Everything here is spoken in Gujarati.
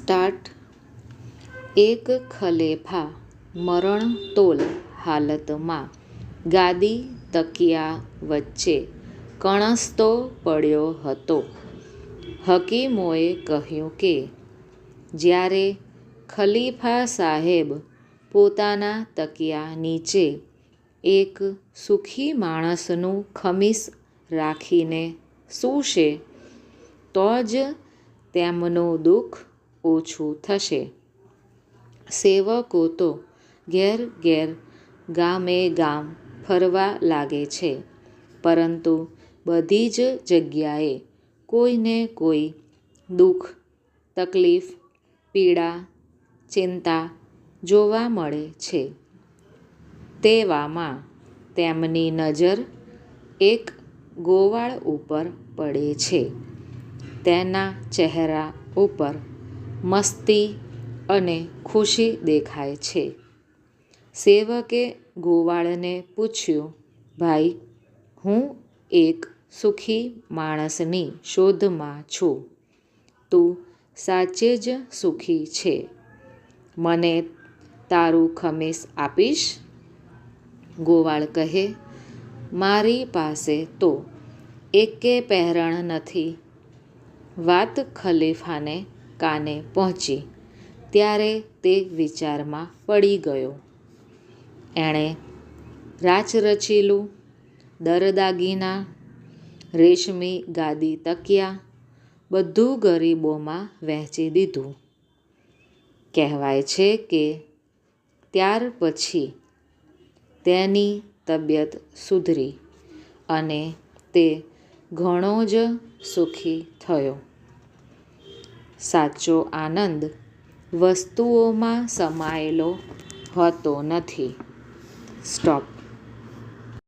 સ્ટાર્ટ. એક ખલેફા મરણતોલ હાલતમાં ગાદી તકિયા વચ્ચે કણસતો પડ્યો હતો. હકીમોએ કહ્યું કે જ્યારે ખલીફા સાહેબ પોતાના તકિયા નીચે એક સુખી માણસનું ખમીસ રાખીને સૂશે તો જ તેમનું દુઃખ ઓછું થશે. સેવકો તો ઘેર ઘેર ગામે ગામ ફરવા લાગે છે, પરંતુ બધી જ જગ્યાએ કોઈને કોઈ દુઃખ, તકલીફ, પીડા, ચિંતા જોવા મળે છે. તેવામાં તેમની નજર એક ગોવાળ ઉપર પડે છે. તેના ચહેરા ઉપર મસ્તી અને ખુશી દેખાય છે. સેવકે ગોવાળને પૂછ્યું, ભાઈ, હું એક સુખી માણસની શોધમાં છું. તું સાચે જ સુખી છે? મને તારું ખમીસ આપીશ? ગોવાળ કહે, મારી પાસે તો એકે પહેરણ નથી. વાત ખલીફાને કાને પહોંચી ત્યારે તે વિચારમાં પડી ગયો. એણે રાચરચીલું, દરદાગીના, રેશમી ગાદી તકિયા બધું ગરીબોમાં વહેંચી દીધું. કહેવાય છે કે ત્યાર પછી તેની તબિયત સુધરી અને તે ઘણો જ સુખી થયો. સાચો આનંદ વસ્તુઓમાં સમાયેલો હોતો નથી. સ્ટોપ.